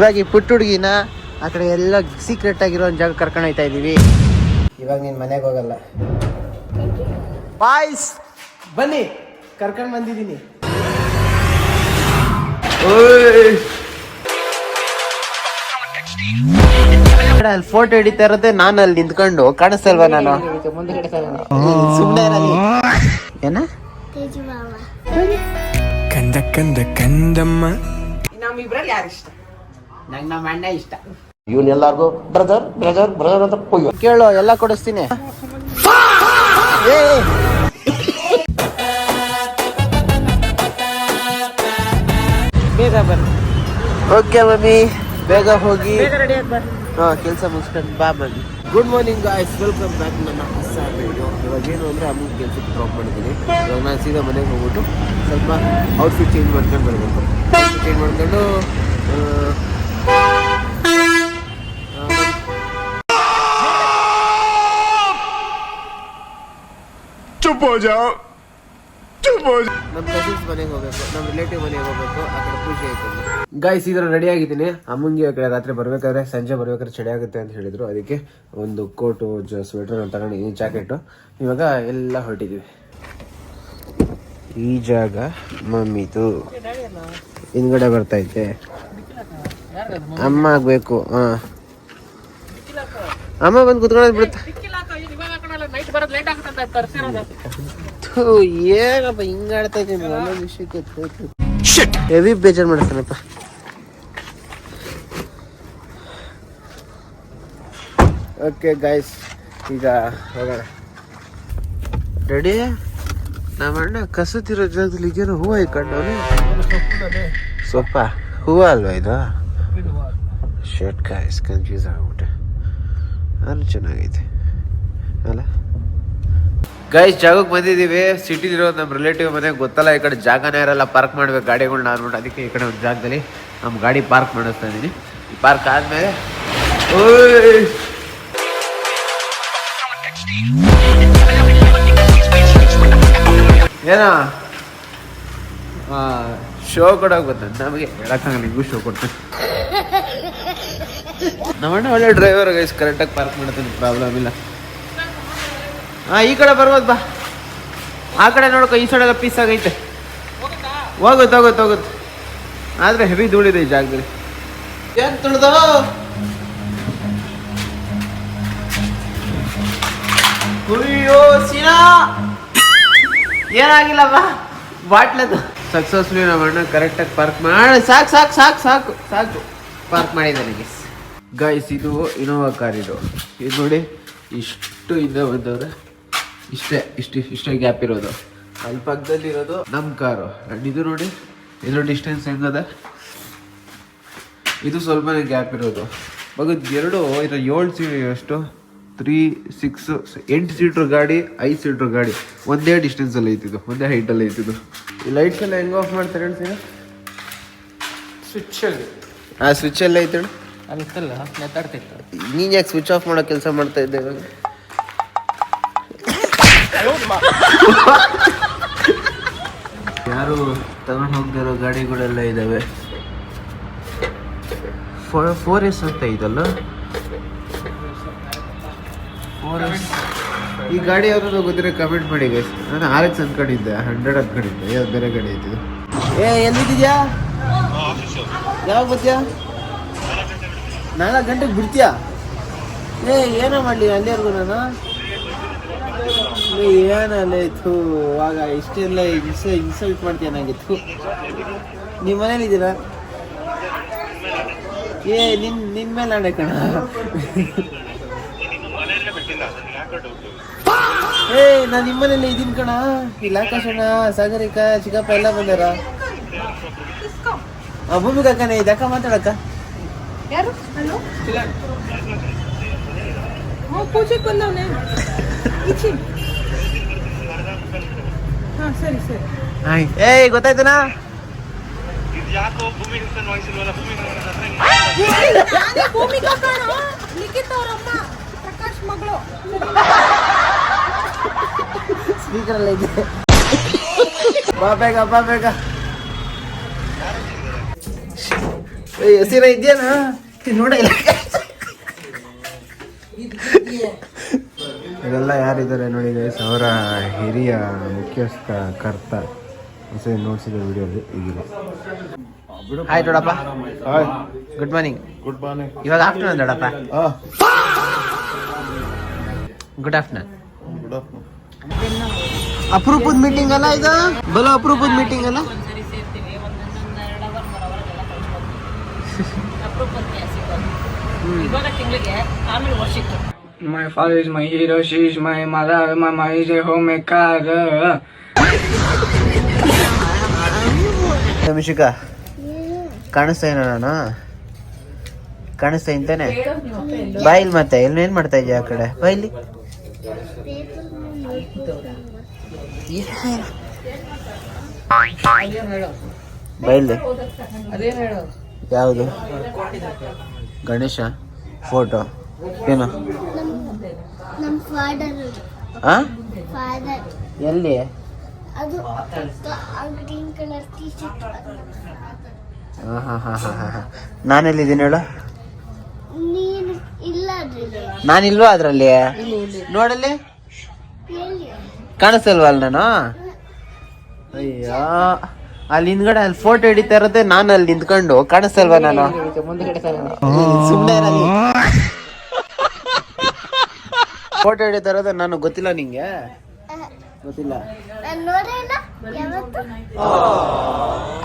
ಇವಾಗ ಈ ಪುಟ್ಟ ಹುಡುಗಿನ ಆ ಕಡೆ ಎಲ್ಲ ಸೀಕ್ರೆಟ್ ಆಗಿರೋ ಒಂದು ಜಾಗ ಕರ್ಕೊಂಡು ಹೋಗ್ತಾ ಇದೀವಿ. ಇವಾಗ ನೀನ್ ಮನೆಗೆ ಹೋಗಲ್ಲ. ಬಾಯ್ಸ್ ಬನ್ನಿ, ಕರ್ಕೊಂಡು ಬಂದಿದ್ದೀನಿ. ಅಲ್ಲಿ ಫೋಟೋ ಹಿಡಿತಾ ಇರೋದೇ ನಾನು ಅಲ್ಲಿ ನಿಂತ್ಕೊಂಡು. ಕಾಣಿಸ್ತಲ್ವಾ ನಾನು? ಸುಮ್ಮನೆ ಏನ ಕಂದ ಕಂದ ಕಂದಮ್ಮ. ನಮ್ಮಿಬ್ರಲ್ಲಿ ಯಾರು ಇಷ್ಟ? ನಂಗೆ ನಮ್ಮ ಅಣ್ಣ ಇಷ್ಟ. ಇವನ್ ಎಲ್ಲಾರ್ಗು ಬ್ರದರ್ ಬ್ರದರ್ ಬ್ರದರ್ ಅಂತ ಕೇಳು, ಎಲ್ಲ ಕೊಡಿಸ್ತೀನಿ. ಬೇಗ ಬನ್ನಿ. ಓಕೆ ಮಮ್ಮಿ, ಬೇಗ ಹೋಗಿ ಕೆಲಸ ಮುಗಿಸ್ಕೊಂಡು ಬಾ mummy. Good morning guys, welcome back ನನ್ನ ಹೊಸ ವಿಡಿಯೋ. ಇವಾಗ ಏನು ಅಂದರೆ ಅಮ್ಮನ ಕೆಲಸಕ್ಕೆ ಡ್ರಾಪ್ ಮಾಡಿದ್ದೀನಿ. ಇವಾಗ ನಾನು ಸೀದಾ ಮನೆಗೆ ಹೋಗ್ಬಿಟ್ಟು ಸ್ವಲ್ಪ ಔಟ್ಫಿಟ್ ಚೇಂಜ್ ಮಾಡ್ಕೊಂಡು ಬರಬೇಕು. ಚೇಂಜ್ ಮಾಡ್ಕೊಂಡು ನಮ್ಮ ಕಸಿನ್ಸ್ ಮನೆಗೆ ಹೋಗ್ಬೇಕು, ನಮ್ಮ ರಿಲೇಟಿವ್ ಮನೆಗೆ ಹೋಗ್ಬೇಕು. ಆ ಕಡೆ ಪೂಜೆ ಆಯ್ತು. ಗಾಯ್ಸ್ ಇದರ ರೆಡಿ ಆಗಿದ್ದೀನಿ. ಅಮ್ಮಂಗೆ ಆ ಕಡೆ ರಾತ್ರಿ ಬರ್ಬೇಕಾದ್ರೆ, ಸಂಜೆ ಬರ್ಬೇಕಾದ್ರೆ ಚಳಿ ಆಗುತ್ತೆ ಅಂತ ಹೇಳಿದ್ರು. ಅದಕ್ಕೆ ಒಂದು ಕೋಟು ಸ್ವೆಟರ್ ತಗೊಂಡಿದ್ದೀನಿ, ಜಾಕೆಟು. ಇವಾಗ ಎಲ್ಲ ಹೊರಟಿದ್ದೀವಿ. ಈ ಜಾಗ ಮಮ್ಮಿದು, ಹಿಂದ್ಗಡೆ ಬರ್ತೈತೆ. ಅಮ್ಮ ಆಗ್ಬೇಕು. ಅಮ್ಮ ಬಂದು ಕುತ್ಕೊಳ್ಳೋದು ಬಿಡುತ್ತೆ. ಏನಪ್ಪ ಹಿಂಗ ಆಡ್ತಾ ಇದ್ದೀನಿ, ಒಂದೊಂದು ವಿಷಯಕ್ಕೆ ಹೆವಿ ಬೇಜಾರು ಮಾಡ್ತಾನಪ್ಪ. ಓಕೆ ಗಾಯ್ಸ್, ಈಗ ಹೋಗೋಣ. ರೆಡಿ? ನಮ್ಮ ಅಣ್ಣ ಕಸತಿರೋ ಜಾಗದಲ್ಲಿ ಈಗೇನೋ ಹೂವು ಇಟ್ಕೊಂಡವನು. ಸೊಪ್ಪ ಹೂವು ಅಲ್ವಾ ಇದು? ಶರ್ಟ್ ಗಾಯ್ಸ್, ಕನ್ಫ್ಯೂಸ್ ಆಗ್ಬಿಟ್ಟೆ. ಅದು ಚೆನ್ನಾಗೈತೆ ಅಲ್ಲ ಗಾಯ್ಸ್. ಜಾಗಕ್ಕೆ ಬಂದಿದ್ದೀವಿ. ಸಿಟಿಲಿರೋ ನಮ್ಮ ರಿಲೇಟಿವ್ ಮನೆಗೆ ಗೊತ್ತಲ್ಲ, ಈ ಕಡೆ ಜಾಗನೇ ಇರಲ್ಲ, ಪಾರ್ಕ್ ಮಾಡ್ಬೇಕು ಗಾಡಿಗಳನ್ನ ಅಂದ್ಬಿಟ್ಟು. ಅದಕ್ಕೆ ಈ ಕಡೆ ಒಂದು ಜಾಗದಲ್ಲಿ ನಮ್ಮ ಗಾಡಿ ಪಾರ್ಕ್ ಮಾಡಿಸ್ತಾ ಇದ್ದೀನಿ. ಈ ಪಾರ್ಕ್ ಆದಮೇಲೆ ಏನೋ ಶೋ ಕೊಡೋಕೆ ಗೊತ್ತ ನಮಗೆ, ಹೇಳಕ್ಕಂಗ ನಿಮಗೂ ಶೋ ಕೊಡ್ತೀನಿ. ನಮ್ಮಣ್ಣ ಒಳ್ಳೆ ಡ್ರೈವರ್ ಗೈಸ್, ಕರೆಕ್ಟಾಗಿ ಪಾರ್ಕ್ ಮಾಡ್ತೀನಿ, ಪ್ರಾಬ್ಲಮ್ ಇಲ್ಲ. ಈ ಕಡೆ ಬರ್ಬೋದು ಬಾ. ಆ ಕಡೆ ನೋಡ್ಕೊ, ಈ ಸೈಡೆಲ್ಲ ಪೀಸ್ ಆಗೈತೆ. ಹೋಗುತ್ತೆ ಆದ್ರೆ ಹೆವಿ ಧೂಳಿದೆ ಈ ಜಾಗದಲ್ಲಿ. ಏನ್ ತುಳ್ದ ಸೀನಾ ಏನಾಗಿಲ್ಲ ಬಾ. ಬಾಟ್ಲದು ಸಕ್ಸಸ್ಫುಲಿ ನಮ್ಮ ಅಣ್ಣ ಕರೆಕ್ಟಾಗಿ ಪಾರ್ಕ್ ಮಾಡಿ ಸಾಕು ಪಾರ್ಕ್ ಮಾಡಿದ್ದಾನೆ ಗೈಸ್. ಇದು ಇನೋವಾ ಕಾರ್. ಇದು ನೋಡಿ, ಇಷ್ಟು ಹಿಂದೆ ಬಂದವ್ರೆ. ಇಷ್ಟೇ ಗ್ಯಾಪ್ ಇರೋದು. ಅಲ್ಲಿ ಪಕ್ಕದಲ್ಲಿ ಇರೋದು ನಮ್ಮ ಕಾರು. ಆ್ಯಂಡ್ ಇದು ನೋಡಿ, ಇದ್ರ ಡಿಸ್ಟೆನ್ಸ್ ಹೆಂಗದ. ಇದು ಸ್ವಲ್ಪನೇ ಗ್ಯಾಪ್ ಇರೋದು. ಮಗದು ಎರಡು ಇದು 7 ಸೀಟ್, ಎಷ್ಟು 3, 6, 8 ಸೀಟ್ರ್ ಗಾಡಿ, 5 ಸೀಟ್ರ್ ಗಾಡಿ ಒಂದೇ ಡಿಸ್ಟೆನ್ಸಲ್ಲಿ ಐತಿದ್ದು, ಒಂದೇ ಹೈಟಲ್ಲಿ ಐತಿದ್ದು. ಈ ಲೈಟ್ಸ್ ಎಲ್ಲ ಹೆಂಗೆ ಆಫ್ ಮಾಡ್ತಾರೆ ಹೇಳ್ತೀನಿ? ಸ್ವಿಚ್ಚಲ್ಲಿ. ಸ್ವಿಚ್ ಎಲ್ಲ ಐತೆ ಅಲ್ಲಿತ್ತಲ್ಲ, ನೆತ್ತಾಡ್ತಿತ್ತು. ನೀನು ಯಾಕೆ ಸ್ವಿಚ್ ಆಫ್ ಮಾಡೋ ಕೆಲಸ ಮಾಡ್ತಾ ಇದ್ದೆ ಇವಾಗ? ಯಾರು ತಗೊಂಡು ಹೋಗ್ದಿರೋ ಗಾಡಿಗಳೆಲ್ಲ ಇದ್ದಾವೆ. 4S ಅಂತ ಇದಲ್ಲ, 4S. ಈ ಗಾಡಿ ಯಾವ್ದು ಗೊತ್ತಿರೋ ಕಮೆಂಟ್ ಮಾಡಿ ಗೈಸ್. ನಾನು RX ಅನ್ಕೊಂಡಿದ್ದೆ, 100 ಅನ್ಕೊಂಡಿದ್ದೆ. ಯಾವ್ದು ಬೇರೆ ಗಾಡಿ ಐತಿದ್ದು. ಎಲ್ಲಿದ್ಯಾ? ಯಾವಾಗ ಬರ್ತೀಯಾ? 4 ಗಂಟೆಗೆ ಬಿಡ್ತೀಯಾ? ಏನೋ ಮಾಡಲಿ ಅಲ್ಲಿವರೆಗೂ ನಾನು ಏನಲ್ಲ ಇತ್ತು. ಆಗ ಇಷ್ಟೆಲ್ಲ ಇನ್ಸಲ್ಟ್ ಮಾಡ್ತೀಯ ನಂಗಿತ್ತು. ನಿಮ್ಮ ಮನೇಲಿದ್ದೀರಾ? ನಿನ್ನ ಮೇಲೆ ಆಡೆ ಕಣ. ನಾನು ನಿಮ್ಮನೇಲಿ ಇದ್ದೀನಿ ಕಣ. ಇಲ್ಲಿ ಆಕಾಶಣ್ಣ, ಸಾಗರಿಕಾ, ಚಿಕ್ಕಪ್ಪ ಎಲ್ಲ ಬಂದಾರ. ಭೂಮಿಕ ಅಕ್ಕನೇ ಇದೆ. ಅಕ್ಕ ಮಾತಾಡಕ್ಕ. ಯಾರು? ಪೂಜೆಗೆ ಬಂದವನೇ. ಸರಿ ಗೊತ್ತಾಯ್ತನಾ? ಭೂಮಿಕಾ ಕಣ, ಲಿಖಿತ್ ಅವರಮ್ಮ, ಪ್ರಕಾಶ್ ಮಗಳು. ಸ್ಪೀಕರ್ ಅಲ್ಲ ಇದೆ. ಬಾ ಬೇಗ. ಹಸಿರ ಇದೆಯಲ್ಲ ನೋಡ ಇದೆಲ್ಲ ಯಾರಿದ್ದಾರೆ ನೋಡಿ ಗೈಸ್, ಅವರ ಹಿರಿಯ ಮುಖ್ಯಸ್ಥ ಕರ್ತ ಹೊಸ ನೋಡ್ಸಿದ ವಿಡಿಯೋದಲ್ಲಿ ಈಗಿಲ್ಲ. ಹಾಯ್ ದೊಡ್ಡಪ್ಪ. Good morning. Good morning. ಇವಾಗ ಆಫ್ಟರ್ನೂನ್ ದೊಡ್ಡಪ್ಪ. Good afternoon. Good afternoon. ಅಪರೂಪದ ಮೀಟಿಂಗ್ ಅಲ್ಲ ಇದು, ಬಲ ಅಪರೂಪದ ಮೀಟಿಂಗ್ ಅಲ್ಲ. My father is my hero, she is my mother, my mama is a homemaker. Mishika ಕಾಣಿಸ್ತಾ ಏನೋ ನಾನು ಕಾಣಿಸ್ತಾ ಇಂತಾನೆ ಬಾಯಿಲ್ ಮತ್ತೆ ಎಲ್ಲಿ ಏನ್ ಮಾಡ್ತಾ ಇದೀಯ ಆ ಕಡೆ ಬಾಯಿಲಿ ಬಾಯಿಲ್ ಯಾವುದು ಗಣೇಶ ಫೋಟೋ ಏನು ನಮ್ಮ ಫಾದರ್ ಆ ಫಾದರ್ ಎಲ್ಲಿ ಅದು ಗ್ರೀನ್ ಕಲರ್ ಟೀ ಶರ್ಟ್. ನಾನೆಲ್ಲಿದ್ದೀನಿ ಹೇಳು. ನೀನು ಇಲ್ಲ ಅದ್ರಲ್ಲಿ. ನಾನಿಲ್ವಾ ಅದ್ರಲ್ಲಿ ನೋಡಲ್ಲಿ ಎಲ್ಲಿ? ಕಾಣಿಸಲ್ವಾ ಅಲ್ಲಿ ನಾನು? ಅಯ್ಯೋ ಅಲ್ಲಿ ಹಿಂದ್ಗಡೆ ಅಲ್ಲಿ ಫೋಟೋ ಹಿಡಿತಾ ಇರೋದೇ ನಾನು ಅಲ್ಲಿ ನಿಂತ್ಕೊಂಡು ಕಾಣಿಸಲ್ವಾ ನಾನು? ಸುಮ್ಮನೆ ಫೋಟೋ ಹಿಡಿತಾ ಇರೋದೇ ನಾನು, ಗೊತ್ತಿಲ್ಲ ನಿಂಗೆ? ಗೊತ್ತಿಲ್ಲ. ನಾನು ನೋಡೇ ಇಲ್ಲ ಯಾವತ್ತು.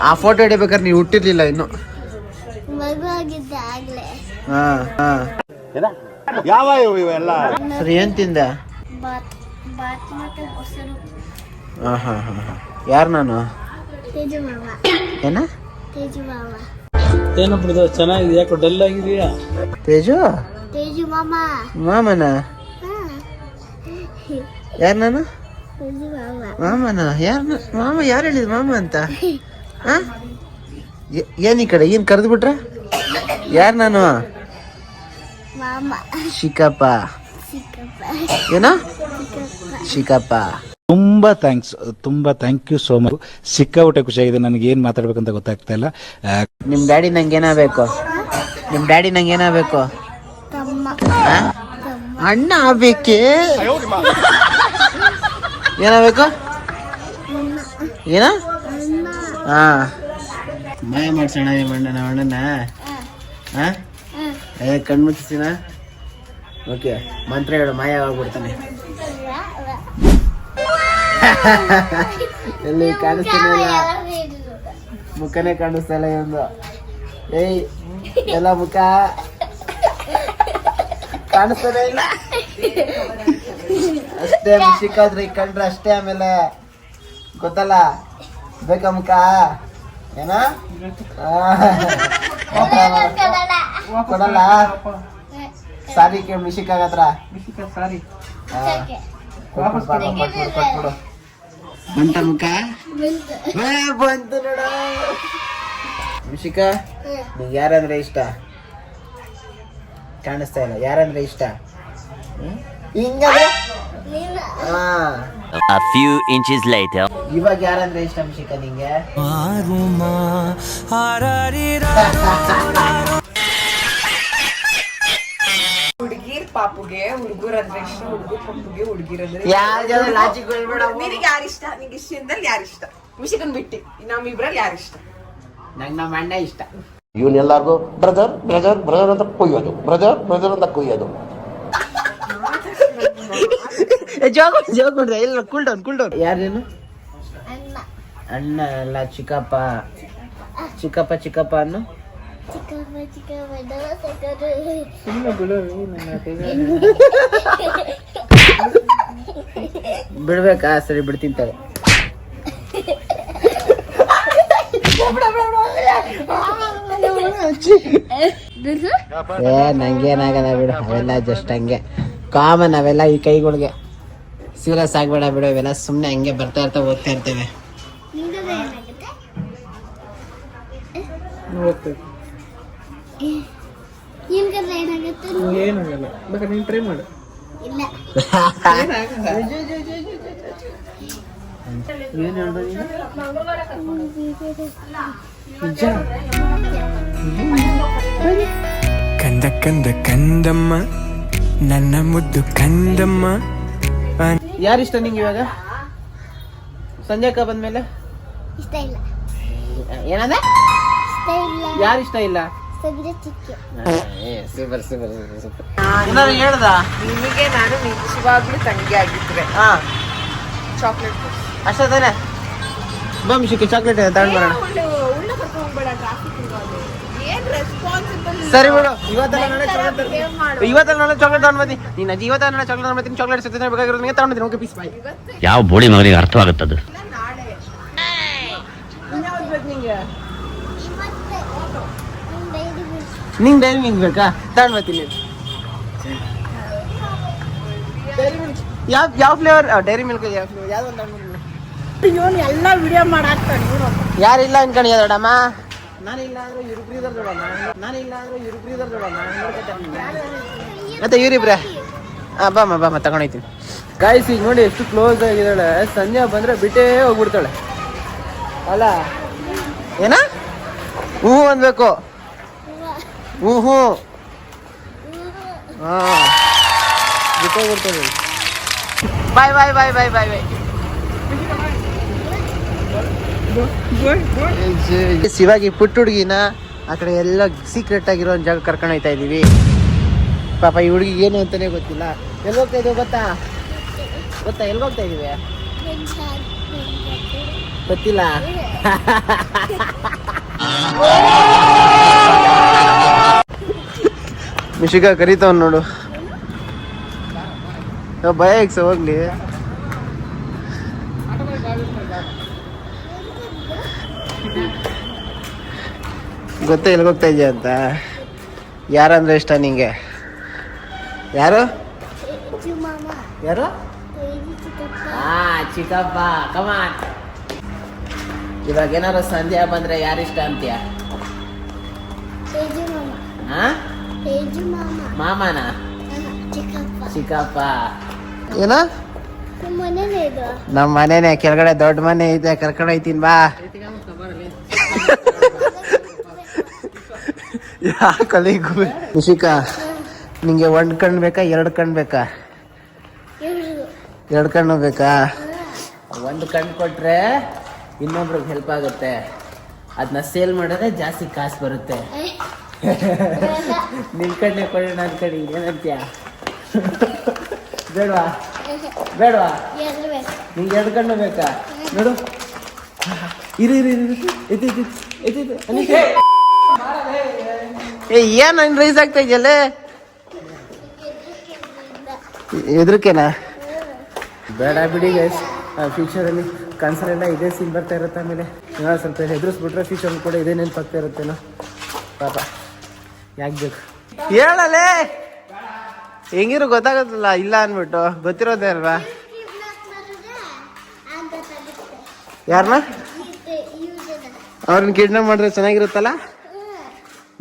ಆ ಫೋಟೋ ಹಿಡಿಬೇಕಾದ್ರೆ ನೀವು ಹುಟ್ಟಿರ್ಲಿಲ್ಲ ಇನ್ನು. ಮಗು ಆಗಿದ್ದೆ ಆಗ್ಲೇ. ಯಾವ ಇವೆಲ್ಲ ಸರಿ ಏನ್ ತಿಂದ? ಬಾತ್ ಬಾತ್ ಮತ್ತೆ ಮೊಸರು. ಯಾರು ನಾನು? ತೇಜು ಮಾವ. ಏನ ತೇಜು ಮಾವ. ಏನಪ್ಪ ಚೆನ್ನಾಗಿದೆ, ಯಾಕೋ ಡಲ್ ಆಗಿದೆಯಾ? ತೇಜು ತೇಜು ಮಾಮ. ಮಾಮನ? ಯಾರು ನಾನು? ತೇಜು ಮಾಮ. ಮಾಮನ? ಯಾರು ಮಾಮ? ಯಾರು ಹೇಳಿದ್ ಮಾಮ ಅಂತ? ಏನ್ ಈ ಕಡೆ ಏನ್ ಕರೆದು ಬಿಟ್ರ? ಯಾರು ನಾನು? ಮಾಮ. ಶಿಕಪ್ಪ. ಚಿಕ್ಕಪ್ಪ. ಏನ ಶಿಕಪ್ಪ? ತುಂಬಾ ಥ್ಯಾಂಕ್ ಯು ಸೋ ಮಚ್. ಸಿಕ್ಕಾಬಿಟ್ಟೆ ಖುಷಿಯಾಗಿದೆ. ನನಗೆ ಏನ್ ಮಾತಾಡ್ಬೇಕಂತ ಗೊತ್ತಾಗ್ತಾ ಇಲ್ಲ. ನಿಮ್ ಡ್ಯಾಡಿ ನಂಗೆ ಏನಾಗಬೇಕು? ನಿಮ್ ಡ್ಯಾಡಿ ನಂಗೆ ಏನಾಗಬೇಕು? ತಮ್ಮ. ಅಣ್ಣ ಆಗ್ಬೇಕೇ? ಏನಾಗಬೇಕು? ಏನ? ಹಾ ಮಾಯ ಮಾಡ್ಸೋಣ ನಿಮ್ಮ ಅಣ್ಣನ ಅಣ್ಣನ. ಹಾ ಕಣ್ಮುಚ್ಚಿನ. ಓಕೆ ಮಂತ್ರ ಹೇಳು, ಮಾಯ ಆಗ್ಬಿಡ್ತಾನೆ. ಎಲ್ಲಿ ಕಾಣಿಸ್ತಾನೆ ಇಲ್ಲ, ಮುಖನೇ ಕಾಣಿಸ್ತಾ ಇಲ್ಲ ಒಂದು. ಏಯ್ ಎಲ್ಲ ಮುಖ ಕಾಣಿಸ್ತಾನೆ ಇಲ್ಲ ಅಷ್ಟೇ. ಸಿಕ್ಕಾದ್ರೆ ಈ ಕಂಡ್ರೆ ಅಷ್ಟೇ, ಆಮೇಲೆ ಗೊತ್ತಲ್ಲ ಬೇಕಾ ಮುಖ? ಏನ ಕೊಡಲ್ಲ? ಸಾರಿ ಕೇಳಿ ಮಿಶಿಕಾಗತ್ರ ಕೊಟ್ಬಿಡು. ಬಂತ ಮುಖ? ಬಂತು ನೋಡ. ಮಿಶಿಕಾ ನಿಂಗೆ ಯಾರಂದ್ರೆ ಇಷ್ಟ? ಕಾಣಿಸ್ತಾ ಇಲ್ಲ. ಯಾರಂದ್ರೆ ಇಷ್ಟ? ಹಿಂಗಾದ್ರೆ A few inches later. ಇವಾಗ ಯಾರಂದ್ರೆ ಇಷ್ಟ ಮಿಶಿಕಾ ನಿಂಗೆ? ಹುಡುಗಿರ್ ಪಾಪುಗೆ ಹುಡುಗರು ಅಂದ್ರೆ ಇಷ್ಟ, ಹುಡುಗರು ಪಪ್ಪುಗೆ ಹುಡುಗಿರಂದ್ರೆ ನಿನಗೆ ಯಾರಿಷ್ಟ? ನಿಂಗೆ ಇಷ್ಟದಲ್ಲಿ ಯಾರಿಷ್ಟ? ಮಿಶಿಕನ್ ಬಿಟ್ಟಿ ನಮ್ಮಿಬ್ರಲ್ಲಿ ಯಾರಿಷ್ಟ? ನಂಗೆ ನಮ್ಮ ಅಣ್ಣ ಇಷ್ಟ. ಇವನ್ನೆಲ್ಲರಿಗೂ ಬ್ರದರ್ ಬ್ರದರ್ ಬ್ರದರ್ ಅಂತ ಕೊಯ್ಯೋದು, ಬ್ರದರ್ ಬ್ರದರ್ ಅಂತ ಕೊಯ್ಯೋದು. ಜೋಗ್ ಇಲ್ಲ, ಕೂಲ್ ಡೌನ್. ಯಾರೇನು? ಅಣ್ಣ. ಅಣ್ಣ ಅಲ್ಲ, ಚಿಕ್ಕಪ್ಪ. ಚಿಕ್ಕಪ್ಪ ಅನ್ನು ಚಿಕ್ಕಪ್ಪ ದೋಸೆಕರು. ಬಿಡ್ಬೇಕಾ? ಸರಿ ಬಿಡ್ತೀನಿ ತಗೋ. ನಂಗೇನಾಗಲ್ಲ ಬಿಡು, ಅವೆಲ್ಲ ಜಸ್ಟ್ ಹಂಗೆ ಕಾಮನ್. ಅವೆಲ್ಲ ಈ ಕೈಗಳಿಗೆ ಸೀರಿಯಸ್ ಆಗ್ಬೇಡ ಬಿಡು, ಇವೆಲ್ಲ ಸುಮ್ಮನೆ ಹಂಗೆ ಬರ್ತಾ ಓದ್ತಾ ಇರ್ತೇವೆ. ಏನಾಗಲ್ಲ, ಬೇಕಾದ್ರೆ ನೀನು ಟ್ರೈ ಮಾಡು. ಇಲ್ಲ. ಏನ್ ಹೇಳ್ದೆ ನೀನು? ನಿಜ? ಕಂದ ಕಂದ ಕಂದಮ್ಮ ನನ್ನ ಮುದ್ದು ಕಂದಮ್ಮ. ಯಾರಿಷ್ಟ ನಿಂಗೆ ಇವಾಗ? ಸಂಜೆ ಅಕ್ಕ ಬಂದ್ಮೇಲೆ ಇಷ್ಟ ಇಲ್ಲ. ಏನಂದ್ರೆ ಇಷ್ಟ ಇಲ್ಲ. ಯಾರಿಷ್ಟ ಇಲ್ಲ? ಸಬಿರ ಚಿಕ್ಕ. Super super super. ಏನಾರು ಹೇಳ್ದ? ನಿಮಗೆ ನಾನು ನಿಜವಾಗ್ಲೂ ತಂಗಿ ಆಗಿದ್ರೆ ಹಾ ಚಾಕ್ಲೇಟ್ ಅಷ್ಟೇ ತಾನೆ. ಬಾ ಮಿಶಿಕೆ ಚಾಕ್ಲೇಟ್ ತಗೊಂಡ್ ಬರೋಣ. ಉಳ್ಳ ಕರ್ಕೊಂಡು ಹೋಗ್ಬೇಡ, ಟ್ರಾಫಿಕ್ ಇರೋದು. ಏನ್ ರೆಸ್ಪಾನ್ಸಿಬಲ್. ಸರಿ ಬಿಡು, ಇವತ್ತೆಲ್ಲ ನಾಳೆ ಚಾಕ್ಲೇಟ್ ತಗೊಂಡ್ ಬರ್ತೀನಿ. ನೀನ್ ಅಜ್ಜಿ ಇವತ್ತ ನಾಳೆ ಚಾಕ್ಲೇಟ್ ತಗೊಂಡ್ ಬರ್ತೀನಿ. ಚಾಕ್ಲೇಟ್ ಸಿಗ್ತದೆ ಬೇಕಾಗಿರೋದು ನಿಮಗೆ ತಗೊಂಡಿದ್ದೀನಿ. ಓಕೆ ಪೀಸ್ ಬಾಯ್. ಯಾವ ಬೋಳಿ ಮಗನಿಗೆ ಅರ್ಥವಾಗುತ್ತದೆ? ನಾಳೆ ಇನ್ಯಾವ್ದು ಬೇಕು ನಿಂಗೆ? ಮತ್ತೆ ಡೈರಿ ಮಿಲ್ಕ್. ನಿಂಗೆ ಡೈರಿ ಮಿಲ್ಕ್ ಬೇಕಾ? ತಗೊಂಡ್ ಬರ್ತೀನಿ. ಡೈರಿ ಮಿಲ್ಕ್ ಯಾವ ಫ್ಲೇವರ್? ಡೈರಿ ಮಿಲ್ಕ್ ಯಾವ ಫ್ಲೇವರ್? ಯಾವ್ದು ಒಂದು ಇವನು ಎಲ್ಲ ವಿಡಿಯೋ ಮಾಡಾಕ್ತಾನೆ ಇವನು. ಯಾರಿಲ್ಲ ಅನ್ಕೊಂಡಿಯ ದೊಡ್ಡಮ್ಮ? ನಾನಿಲ್ಲ ಅಂದ್ರೆ ಇವ್ರಿಬ್ರಿದಾರ ದೊಡ್ಡಮ್ಮ. ನಾನಿಲ್ಲ ಅಂದ್ರೆ ಇವ್ರಿಬ್ರಿದಾರ ದೊಡ್ಡಮ್ಮ. ಮತ್ತೆ ಇವ್ರಿಬ್ರೆ ಬಾಮ್ಮ ತಗೊಂಡೋಯ್ತೀನಿ. ಗಾಯ್ಸ್ ಈಗ ನೋಡಿ ಎಷ್ಟು ಕ್ಲೋಸ್ ಆಗಿದ್ದಾಳೆ. ಸಂಜೆ ಬಂದ್ರೆ ಬಿಟ್ಟೇ ಹೋಗ್ಬಿಡ್ತಾಳೆ ಅಲ್ಲ? ಏನ ಹ್ಞೂ ಅನ್ಬೇಕು. ಹ್ಞೂ ಹಾ ಬಿಟ್ಟೇ ಹೋಗ್ಬಿಡ್ತಾಳೆ. ಬಾಯ್ ಬಾಯ್ ಬಾಯ್ ಬಾಯ್ ಬಾಯ್ ಬಾಯ್. ಶಿವಾಗಿ ಪುಟ್ಟ ಹುಡುಗಿನ ಆ ಕಡೆ ಎಲ್ಲ ಸೀಕ್ರೆಟ್ ಆಗಿರೋ ಒಂದು ಜಾಗ ಕರ್ಕೊಂಡು ಹೋಗ್ತಾ ಇದೀವಿ. ಪಾಪ ಈ ಹುಡುಗಿ ಏನು ಅಂತಾನೆ ಗೊತ್ತಿಲ್ಲ. ಎಲ್ಲಿ ಹೋಗ್ತಾ ಇದೀವಿ ಗೊತ್ತಾ? ಎಲ್ಲಿ ಹೋಗ್ತಾ ಇದೀವಿ ಗೊತ್ತಿಲ್ಲ. ಮಿಶಿಕಾ ಕರೀತಾವ್ ನೋಡು. ಭಯ ಹೇಗ್ಸ ಹೋಗ್ಲಿ. ಗೊತ್ತಾ ಎಲ್ಲಿ ಹೋಗ್ತಾ ಇದೆಯಾ ಅಂತ? ಯಾರಂದ್ರೆ ಇಷ್ಟ ನಿಂಗೆ? ಯಾರು ಮಾಮ. ಯಾರು? ಚಿಕ್ಕಪ್ಪ. ಚಿಕ್ಕಪ್ಪ ಕಮಾನ್. ಇವಾಗ ಏನಾರು ಸಂಧ್ಯಾ ಬಂದ್ರೆ ಯಾರಿಷ್ಟ ಅಂತೀಯ? ತೇಜು ಮಾಮ. ತೇಜು ಮಾಮ. ಮಾಮನ? ಚಿಕ್ಕಪ್ಪ. ಚಿಕ್ಕಪ್ಪ. ಏನ? ನಮ್ಮ ಮನೇನೇ ಇದು. ನಮ್ಮ ಮನೇನೆ ಕೆಳಗಡೆ ದೊಡ್ಡ ಮನೆ ಐತೆ, ಕರ್ಕೊಂಡು ಹೋಯ್ತೀನಿ ಬಾ. ಯಾಕಲಿಗೂ ನಿಶಿಕಾ ನಿಂಗೆ ಒಂದ್ ಕಣ್ಣು ಬೇಕಾ ಎರಡು ಕಣ್ಣು ಬೇಕಾ? ಎರಡು ಕಣ್ಣು ಬೇಕಾ? ಒಂದು ಕಣ್ಣು ಕೊಟ್ರೆ ಇನ್ನೊಬ್ರಿಗೆ ಹೆಲ್ಪ್ ಆಗುತ್ತೆ. ಅದನ್ನ ಸೇಲ್ ಮಾಡಿದ್ರೆ ಜಾಸ್ತಿ ಕಾಸು ಬರುತ್ತೆ. ನಿನ್ ಕಣ್ಣೆ ಕೊಡೋಣ ಅನ್ಕಡಿ. ಏನಂತೀಯ? ಬೇಡವಾ? ಬೇಡವಾ? ನಿಂಗೆ ಎರಡು ಕಣ್ಣು ಬೇಕಾ? ನೋಡು ಇರಿ ಏನ್ ನನ್ ರೈಸ್ ಆಗ್ತಾ ಇದೆಯಲ್ಲ? ಎದ್ರಕೇನಾ? ಬೇಡ ಬಿಡಿ ಗೈಸ್. ಫ್ಯೂಚರಲ್ಲಿ ಕನ್ಸಲೆಲ್ಲ ಇದೇ ಸೀನ್ ಬರ್ತಾ ಇರುತ್ತೆ. ಆಮೇಲೆ ಏನಾದ್ರು ಸ್ವಲ್ಪ ಹೆದರ್ಸ್ಬಿಟ್ರೆ ಫ್ಯೂಚರ್ ಕೂಡ ಇದೇ ನೆನಪಾಗ್ತಾ ಇರುತ್ತೇನೋ. ಪಾಪ ಯಾಕೆ ಬೇಕು ಹೇಳಲೇ? ಹೆಂಗಿರು ಗೊತ್ತಾಗತ್ತಲ್ಲ ಇಲ್ಲ ಅನ್ಬಿಟ್ಟು. ಗೊತ್ತಿರೋದೇ ಅಲ್ವಾ? ಯಾರನ್ನ? ಅವ್ರನ್ನ ಕಿಡ್ನಾಪ್ ಮಾಡಿದ್ರೆ ಚೆನ್ನಾಗಿರುತ್ತಲ್ಲ.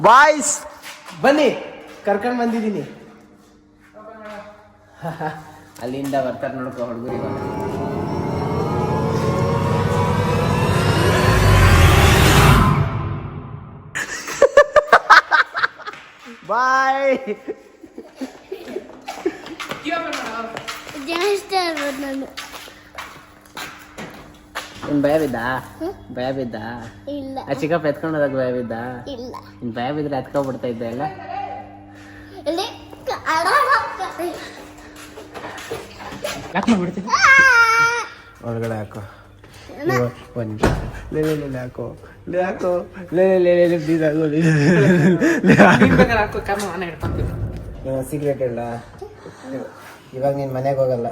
ಬಾಯ್ಸ್ ಬನ್ನಿ, ಕರ್ಕೊಂಡು ಬಂದಿದ್ದೀನಿ. ಅಲ್ಲಿಂದ ಬರ್ತಾರೆ ನೋಡ್ಕೊ ಹುಡುಗರು. ಬಾಯ್. ಜಾಸ್ತಿ ಆಗ್ಬೋದು ನಾನು. ನಿನ್ ಭಯ ಬಿದ್ದ? ಭಯ ಬಿದ್ದ? ಇಲ್ಲ. ಆ ಚಿಕ್ಕಪ್ಪ ಎತ್ಕೊಂಡು ಹೋದಾಗ ಭಯ ಬಿದ್ದ? ಇಲ್ಲ. ನಿನ್ ಭಯ ಬಿದ್ರೆ ಎತ್ಕೊಂಡ್ಬಿಡ್ತಾ ಇದ್ದೆ ಅಲ್ಲ? ಒಳಗಡೆ ಹಾಕೋ. ಒಂದು ಹಾಕೋ ಹಾಕೋ ಸೀಕ್ರೆಟ್ ಇಲ್ಲ. ಇವಾಗ ನೀನ್ ಮನೆಗೆ ಹೋಗಲ್ಲ.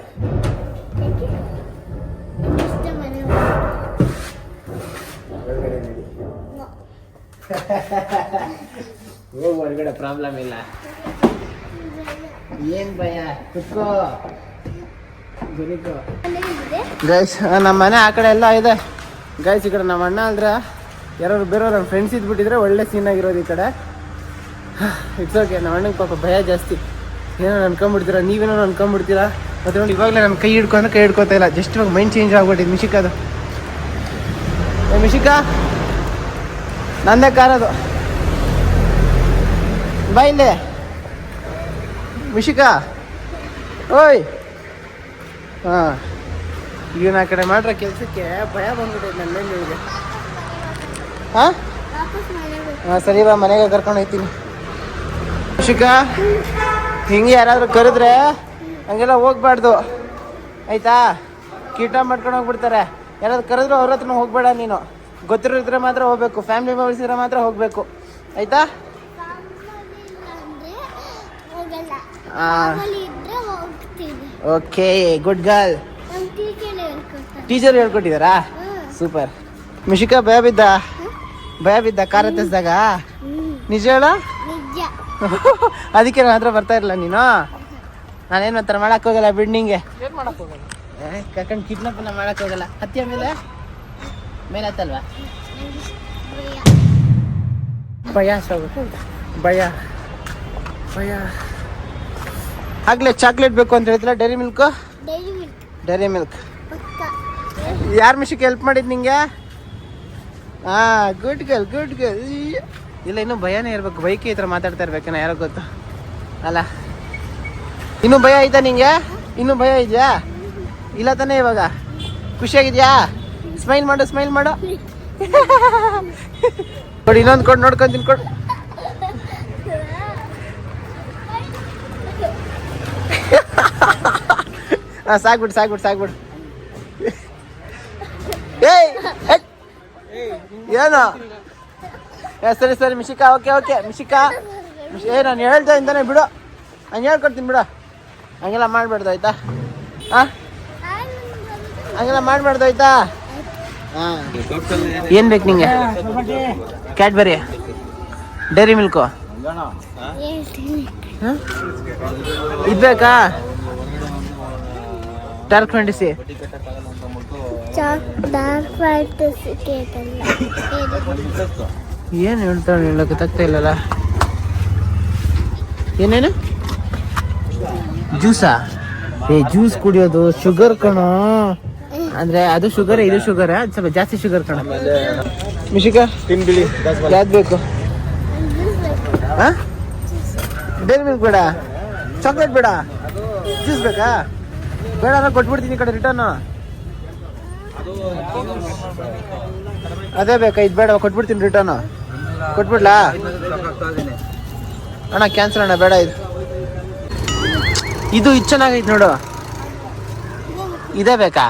ಹೋಗಿ ಹೊರಗಡೆ ಪ್ರಾಬ್ಲಮ್ ಇಲ್ಲ. ಏನ್ ಭಯ? ಕುತ್ಕೋ. ಗೈಸ್ ನಮ್ಮ ಮನೆ ಆ ಕಡೆ ಎಲ್ಲ ಇದೆ ಗೈಸ್. ಈ ಕಡೆ ನಮ್ಮ ಅಣ್ಣ ಅಲ್ದ್ರೆ ಯಾರು ಬೇರೆಯವ್ರು ನಮ್ಮ ಫ್ರೆಂಡ್ಸ್ ಇದ್ಬಿಟ್ಟಿದ್ರೆ ಒಳ್ಳೆ ಸೀನ್ ಆಗಿರೋದು ಈ ಕಡೆ. It's okay. ನಮ್ಮ ಅಣ್ಣಗೆ ಪಾಪ ಭಯ ಜಾಸ್ತಿ. ಏನೋ ಅನ್ಕೊಂಡ್ಬಿಡ್ತೀರಾ, ನೀವೇನೋ ಅನ್ಕೊಂಡ್ಬಿಡ್ತೀರಾ. ಮತ್ತೆ ನೋಡಿ ಇವಾಗಲೇ ನಮ್ಮ ಕೈ ಹಿಡ್ಕೊಂಡು ಕೈ ಹಿಡ್ಕೋತಾ ಇಲ್ಲ, ಜಸ್ಟ್ ಇವಾಗ ಮೈಂಡ್ ಚೇಂಜ್ ಆಗ್ಬಿಟ್ಟಿದೆ ಮಿಶಿಕಾದು. ಮಿಶಿಕಾ ನಂದೇ ಕಾರದು, ಬಾ ಇಲ್ಲೇ ಮಿಶಿಕಾ. ಓಯ್ ಹಾಂ, ಇವನ ಆ ಕಡೆ ಮಾಡ್ರೆ ಕೆಲಸಕ್ಕೆ ಭಯ ಬಂದ್ಬಿಟ್ಟೈತೆ ನನ್ನ ಮೇಲೆ ನಿಮಗೆ. ಹಾಂ ಹಾಂ ಸರಿ ಬಾ, ಮನೆಗೆ ಕರ್ಕೊಂಡು ಹೋಗ್ತೀನಿ. ಮಿಶಿಕಾ ಹಿಂಗೆ ಯಾರಾದರೂ ಕರೆದ್ರೆ ಹಂಗೆಲ್ಲ ಹೋಗ್ಬಾರ್ದು ಆಯಿತಾ? ಕೀಟ ಮಾಡ್ಕೊಂಡು ಹೋಗ್ಬಿಡ್ತಾರೆ. ಯಾರಾದ್ರು ಕರೆದ್ರು ಅವ್ರ ಹತ್ರನೂ ಹೋಗ್ಬೇಡ ನೀನು. ಗೊತ್ತಿರೋ ಇದ್ರೆ ಮಾತ್ರ ಹೋಗ್ಬೇಕು, ಫ್ಯಾಮಿಲಿ ಮೆಂಬರ್ಸ್ ಇದ್ರೆ ಮಾತ್ರ ಹೋಗಬೇಕು ಆಯಿತಾ? Okay, good girl. ಟೀಚರ್ ಹೇಳ್ಕೊಟ್ಟಿದ್ದಾರಾ? ಸೂಪರ್. ಮಿಶಿಕಾ ಭಯ ಬಿದ್ದ ಕಾರ್ ಹತ್ತಿಸಿದಾಗ? ನಿಜ ಹೇಳ? ಅದಕ್ಕೆ ನನ್ನ ಹತ್ರ ಬರ್ತಾ ಇರಲ್ಲ ನೀನು. ನಾನೇನು ಮಾತ್ರ ಮಾಡಕ್ ಹೋಗಲ್ಲ, ಬಿಡ್ನಿಂಗೆ ಏನು ಮಾಡಕ್ ಹೋಗಲ್ಲ, ಕರ್ಕೊಂಡು ಕಿಡ್ನಾಪ್ ಎಲ್ಲ ಮಾಡಕ್ ಹೋಗಲ್ಲ. ಹತ್ತಿಯ ಮೇಲೆ ಹತ್ತಲ್ವಾ? ಭಯ ಭಯ ಭಯ. ಆಗ್ಲೇ ಚಾಕ್ಲೇಟ್ ಬೇಕು ಅಂತ ಹೇಳ್ತಿಲ್ಲ? Dairy milk. ಯಾರು ಮಿಶಿಗೆ ಹೆಲ್ಪ್ ಮಾಡಿದ್ ನಿಂಗೆ? ಹಾಂ, ಗುಡ್ ಗರ್ಲ್. ಇಲ್ಲ, ಇನ್ನೂ ಭಯನೇ ಇರ್ಬೇಕು, ಬೈಕ್ ಈ ಥರ ಮಾತಾಡ್ತಾ ಇರ್ಬೇಕೇನ, ಯಾರೋ ಗೊತ್ತು ಅಲ್ಲ. ಇನ್ನೂ ಭಯ ಆಯ್ತಾ ನಿಂಗೆ? ಇನ್ನೂ ಭಯ ಇದೆಯಾ? ಇಲ್ಲ ತಾನೇ? ಇವಾಗ ಖುಷಿಯಾಗಿದ್ಯಾ? ಸ್ಮೈಲ್ ಮಾಡು ಕೊಡಿ, ಇನ್ನೊಂದು ಕೊಡು, ನೋಡ್ಕೊಂತೀನಿ ಕೊಡು. ಹಾಂ, ಸಾಕ್ಬಿಡು. ಏಯ್ ಏನು? ಸರಿ ಮಿಶಿಕಾ, ಓಕೆ ಮಿಶಿಕಾ. ನಾನು ಹೇಳ್ತಾ ಇಂತಾನೆ ಬಿಡು, ಹಂಗೆ ಹೇಳ್ಕೊಡ್ತೀನಿ ಬಿಡು. ಹಂಗೆಲ್ಲ ಮಾಡಬಾರ್ದು ಆಯ್ತಾ? ಹಾಂ, ಹಂಗೆಲ್ಲ ಮಾಡಬಾರ್ದು ಆಯ್ತಾ? ಹಾಂ, ಏನು ಬೇಕು ನಿಂಗೆ? ಕ್ಯಾಡ್ಬರಿ, ಡೈರಿ ಮಿಲ್ಕು, ಇದು ಬೇಕಾ? Dark fantasy. ಏನು ಹೇಳ್ತಾಳೆ, ಹೇಳಕ್ಕೆ ತಗ್ತಾ ಇಲ್ಲಲ್ಲ. ಏನೇನು ಜ್ಯೂಸಾ? ಜ್ಯೂಸ್ ಕುಡಿಯೋದು ಶುಗರ್ ಕಣೋ. ಅಂದ್ರೆ ಅದು ಶುಗರ್, ಇದು ಶುಗರ್, ಅದು ಸ್ವಲ್ಪ ಜಾಸ್ತಿ ಶುಗರ್ ಕಣ. ಮಿಶಿಕಾ ತಿನ್ಬಿಡಿ, ಯಾವ್ದು ಬೇಕು? ಹಾಂ, ಡೈರಿ ಮಿಲ್ಕ್ ಬೇಡ, ಚಾಕ್ಲೇಟ್ ಬೇಡ, ಜ್ಯೂಸ್ ಬೇಕಾ? ಬೇಡ, ನಾನು ಕೊಟ್ಬಿಡ್ತೀನಿ ಈ ಕಡೆ ರಿಟರ್ನು. ಅದೇ ಬೇಕಾ? ಇದು ಬೇಡ, ಕೊಟ್ಬಿಡ್ತೀನಿ ರಿಟರ್ನು. ಕೊಟ್ಬಿಡ್ಲಾ ಅಣ್ಣ? ಕ್ಯಾನ್ಸಲ್ ಅಣ್ಣ, ಬೇಡ. ಇದು ಚೆನ್ನಾಗೈತೆ ನೋಡು, ಇದೇ ಬೇಕಾ?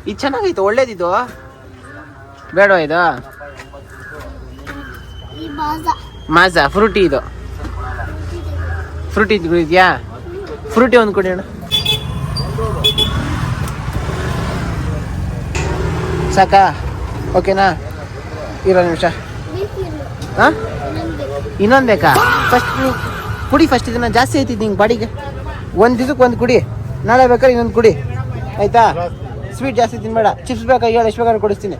ಇದು ಚೆನ್ನಾಗೈತೆ, ಒಳ್ಳೇದಿದು. ಬೇಡವಾ ಇದು? ಮಾಜಾ ಫ್ರೂಟಿ, ಇದು ಫ್ರೂಟಿ ಇದೆಯಾ? ಫ್ರೂಟಿ ಒಂದು ಕೊಡಿ ಅಣ್ಣ. ಸಾಕಾ? ಓಕೆನಾ? ಇರೋ ನಿಮಿಷ. ಹಾಂ, ಇನ್ನೊಂದು ಬೇಕಾ? ಫಸ್ಟ್ ಕುಡಿ, ಫಸ್ಟ್ ಇದನ್ನ ಜಾಸ್ತಿ ಐತಿದ್ದು ನಿಂಗೆ ಬಾಡಿಗೆ. ಒಂದು ದಿವಸಕ್ಕೆ ಒಂದು ಕುಡಿ, ನಾಳೆ ಬೇಕಾದ್ರೆ ಇನ್ನೊಂದು ಕುಡಿ ಆಯಿತಾ? ಸ್ವೀಟ್ ಜಾಸ್ತಿ ತಿನ್ಬೇಡ. ಚಿಪ್ಸ್ ಬೇಕಾ? ಹೇಳು, ಎಷ್ಟು ಬೇಕಾದ್ರೆ ಕೊಡಿಸ್ತೀನಿ.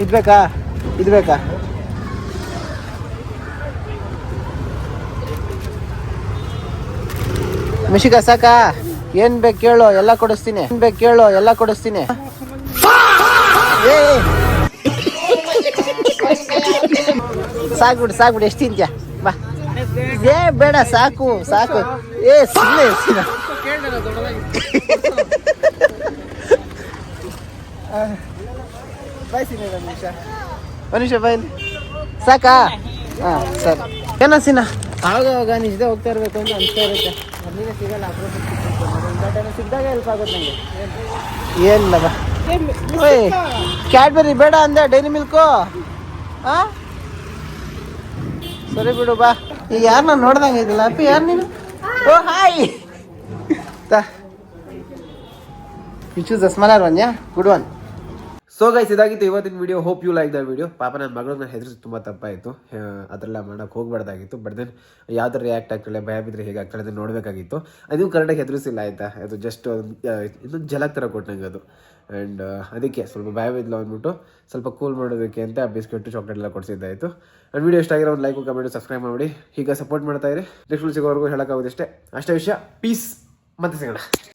ಇದು ಬೇಕಾ? ಮಿಶಿಕಾ ಸಾಕಾ? ಏನು ಬೇಕು ಕೇಳು, ಎಲ್ಲ ಕೊಡಿಸ್ತೀನಿ. ಸಾಕ್ಬಿಡು, ಎಷ್ಟು ತಿಂತ್ಯಾ? ಬಾ. ಬೇಡ, ಸಾಕು. ಸುಮ್ಮನೆ ಬಾಯ್ಸಿನ ಮನುಷ್ಯ ಬಾಯಲ್ಲಿ ಸಾಕಾ? ಹಾಂ ಸರಿ. ಏನೋ ಸಿನ ಆವಾಗ ನಿಜದೇ ಹೋಗ್ತಾ ಇರಬೇಕು ಅಂತ ಅನಿಸ್ತಾ ಇರುತ್ತೆ. ಮೊದಲಿಗೆ ಸಿಗಲ್ಲ, ಸಿಕ್ಕಿದಾಗ ಹೆಲ್ಪ್ ಆಗುತ್ತೆ ನನಗೆ. ಏನಿಲ್ಲ ಬಾ. ಓಯ್, ಕ್ಯಾಡ್ಬರಿ ಬೇಡ ಅಂದೆ, ಡೈರಿ ಮಿಲ್ಕು. ಹಾಂ ಸರಿ ಬಿಡು, ಬಾ. ಈಗ ಯಾರನ್ನ ನೋಡ್ದಂಗೆ ಇದಿಲ್ಲ ಅಪ್ಪಿ, ಯಾರು ನೀನು? Oh hi. You choose the smaller one, yeah? Good one. So guys ಇದಾಗಿತ್ತು ಇವತ್ತಿನ video. Hope you like the video. ಪಾಪ ನನ್ನ ಮಗಳನ್ನ ಹೆದರಿಸಿ ತುಂಬ ತಪ್ಪಾಯಿತು. ಅದೆಲ್ಲ ಮಾಡೋಕೆ ಹೋಗ್ಬಾರ್ದಾಗಿತ್ತು. ಬಟ್ ದೆನ್ ಯಾವ ಥರ ರಿಯಾಕ್ಟ್ ಆಗ್ತಾಳೆ, ಭಯ ಬಿದ್ದರೆ ಹೇಗೆ ಆಗ್ತಾಳೆ ಅದನ್ನು ನೋಡಬೇಕಾಗಿತ್ತು. ಅದು ಕರೆಕ್ಟಾಗಿ ಹೆದರಿಸಿಲ್ಲ ಆಯಿತಾ. ಅದು ಜಸ್ಟ್ ಇನ್ನೊಂದು ಜಲಕ್ ಥರ ಕೊಟ್ಟಂಗೆ ಅದು. ಆ್ಯಂಡ್ ಅದಕ್ಕೆ ಸ್ವಲ್ಪ ಭಯ ಬಿದ್ಲು ಅಂದ್ಬಿಟ್ಟು ಸ್ವಲ್ಪ ಕೂಲ್ ಮಾಡೋದಕ್ಕೆ ಅಂತ ಬಿಸ್ಕೆಟು ಚಾಕ್ಲೇಟ್ ಎಲ್ಲ ಕೊಡಿಸಿದ್ದಾಯಿತು. ಆ್ಯಂಡ್ ವಿಡಿಯೋ ಇಷ್ಟ ಆಗಿರೋ ಒಂದು ಲೈಕು ಕಮೆಂಟು ಸಬ್ಸ್ಕ್ರೈಬ್ ಮಾಡಿ. ಹೀಗೆ ಸಪೋರ್ಟ್ ಮಾಡ್ತಾ ಇರಿ. ನೆಕ್ಸ್ಟ್ ಸಿಗೋವರೆಗೂ ಹೇಳೋಕ್ಕಾಗೋದಷ್ಟೇ. ಅಷ್ಟೇ ವಿಷಯ. ಪೀಸ್. ಮತ್ತೆ ಸಿಗೋಣ.